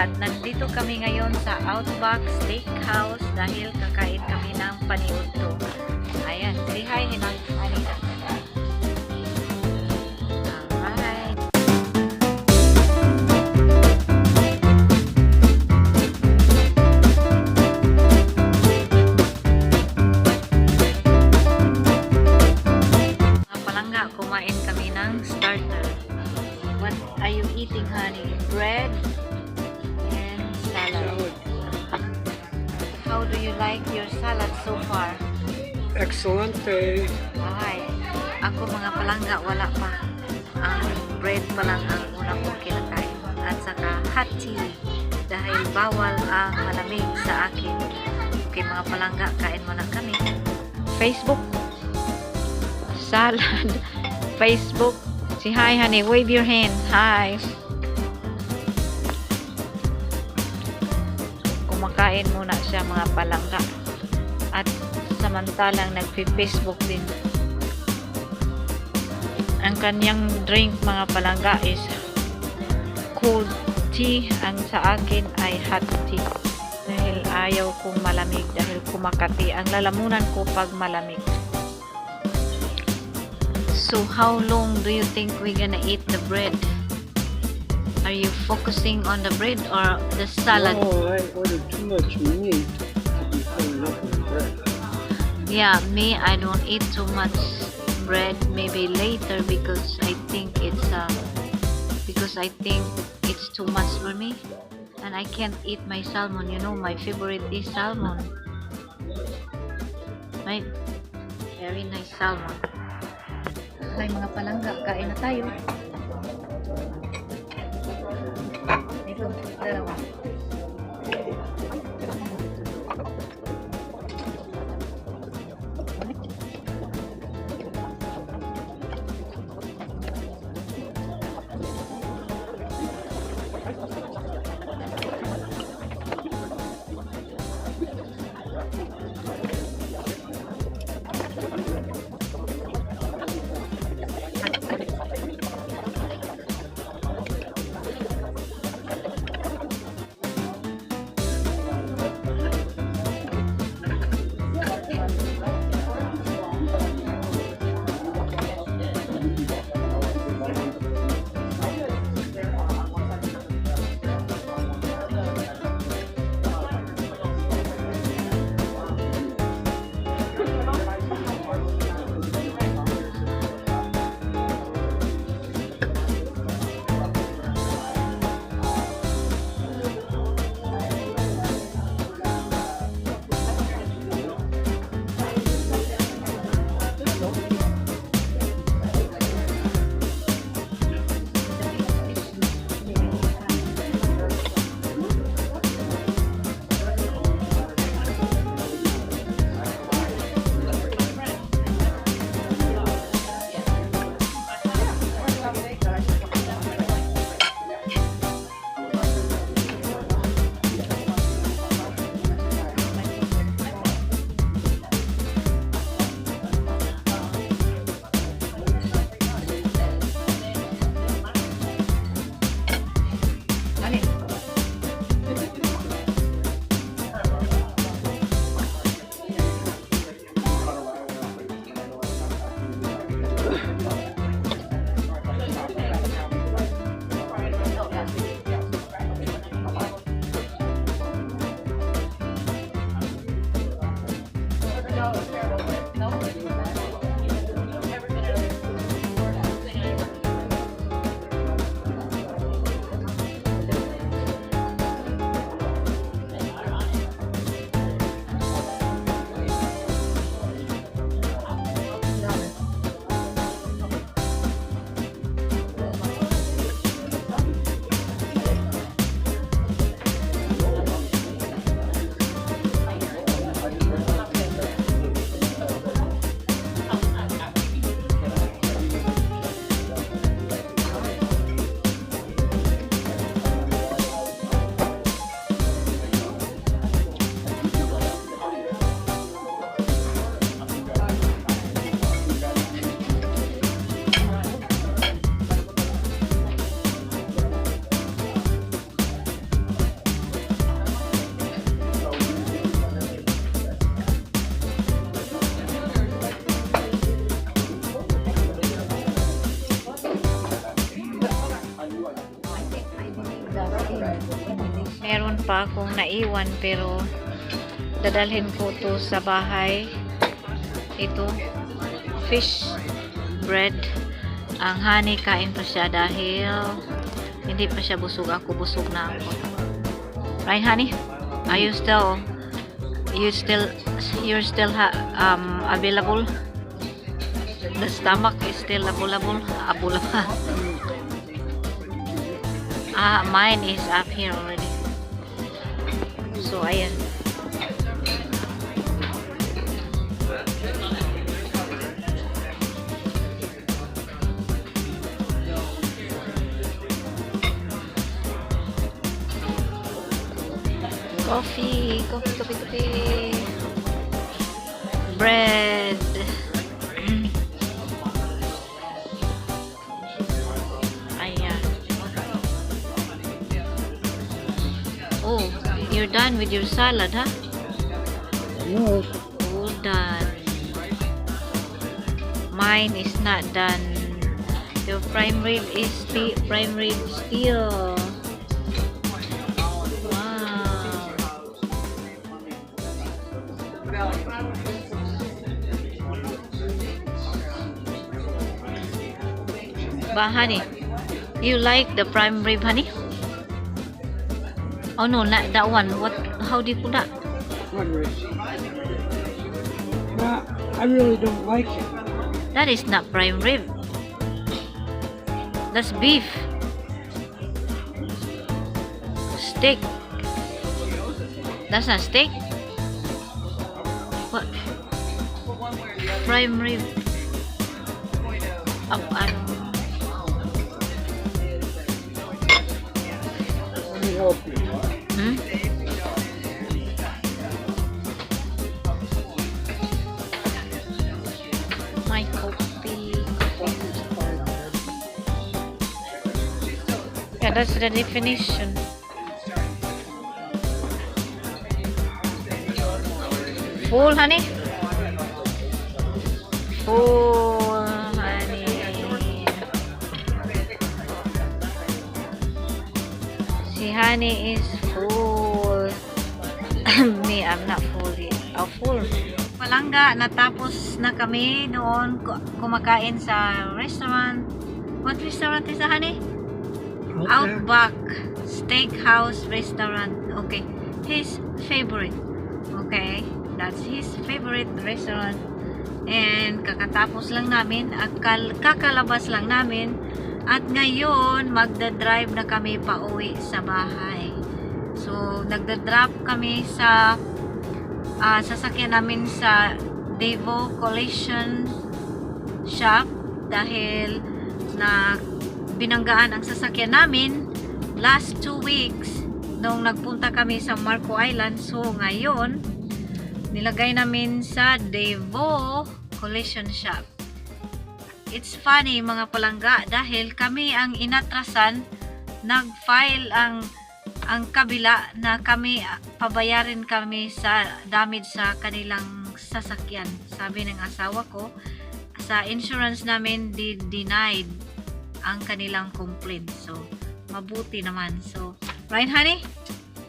palangga. Nandito kami ngayon sa Outback Steakhouse dahil kakain kami ng paniudto. Ayan, say hi, Hinang Anita. Alright. Mga palangga, kumain kami ng starter. What are you eating, honey? Bread and salad. How do you like your salad so far? Excellent. Ay, ako mga palangga, wala pa. Ang bread pa lang ang una kong kinakain. At saka hot tea. Dahil bawal ang malamig sa akin. Okay mga palangga, kain muna kami. Facebook. Salad. Facebook. Say hi, honey. Wave your hand. Hi. Kumakain muna siya mga palangga. At samantalang nagpi-Facebook din. Ang kanyang drink mga palangga is cold tea. Ang sa akin ay hot tea. Dahil ayaw kong malamig. Dahil kumakati. Ang lalamunan ko pag malamig. So how long do you think we're gonna eat the bread? Are you focusing on the bread or the salad? Oh, I ordered too much meat to be filling up with bread. Yeah, me, I don't eat too much bread. Maybe later because I think it's too much for me, and I can't eat my salmon. You know, my favorite is salmon. Right? Very nice salmon. Ay mga palangga, kain na tayo. Ito, dalawa. pa akong naiwan pero dadalhin ko to sa bahay. Ito fish bread. Ang honey kain pa siya dahil hindi pa siya busog. Ako busog na ako. Right, honey? Are you still available? The stomach is still available. Mine is up here already. So ayan. Coffee. Bread. Ayan. Oh, you're done with your salad, huh? No. All done. Mine is not done. Your prime rib is still. But honey, you like the prime rib, honey? Oh no, not that one. What? How do you put that? What rib? Well, I really don't like it. That is not prime rib. That's beef. Steak. That's not steak. What? Prime rib. Let me help you. My coffee. Yeah, that's the definition. Full, honey. Full, honey. Si honey is full. Me, I'm not full yet. Oh, full. Palangga, natapos na kami noon kumakain sa restaurant. What restaurant is that, honey? Outback Steakhouse restaurant. Okay, his favorite. Okay, that's his favorite restaurant. And kakatapos lang namin at kakalabas lang namin. At ngayon magdadrive na kami pa uwi sa bahay. So nagdadrop kami sa sasakyan namin sa Devo Collision Shop dahil na binanggaan ang sasakyan namin last 2 weeks nung nagpunta kami sa Marco Island. So ngayon nilagay namin sa Devo Collision Shop. It's funny mga palangga dahil kami ang inatrasan, nag-file ang kabila na kami pabayarin kami sa damage sa kanilang sasakyan. Sabi ng asawa ko sa insurance namin denied ang kanilang complaint. So mabuti naman. So right, honey?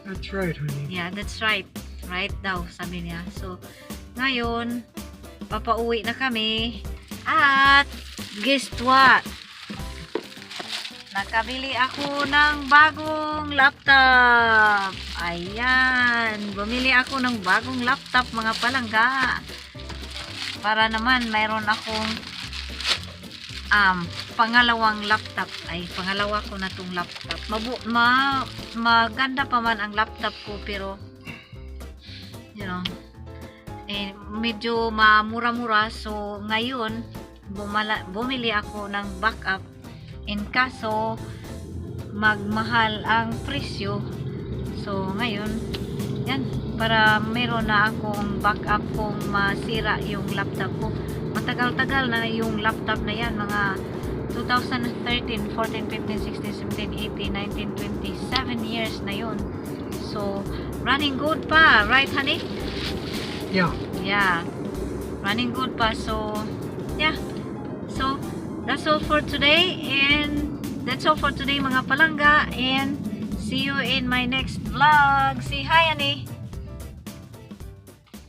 That's right, honey. Yeah, that's right. Right daw, sabi niya. So, ngayon, papauwi na kami. At, guess what? Nakabili ako ng bagong laptop. Ayan. Bumili ako ng bagong laptop, mga palangga. Para naman, mayroon akong pangalawang laptop. Ay, pangalawa ko na tong laptop. Maganda pa man ang laptop ko, pero you know, medyo mura-mura. So ngayon bumili ako ng backup in kaso magmahal ang presyo. So ngayon yan, para meron na akong backup kung masira yung laptop ko. Matagal-tagal na yung laptop na yan, mga 2013, 14, 15, 16, 17, 18, 19, 20, 7 years na yun. So running good pa, right, honey? Yeah, running good pa. So yeah, so that's all for today, and that's all for today mga palangga, and See you in my next vlog. Say hi, Annie.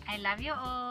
I love you all.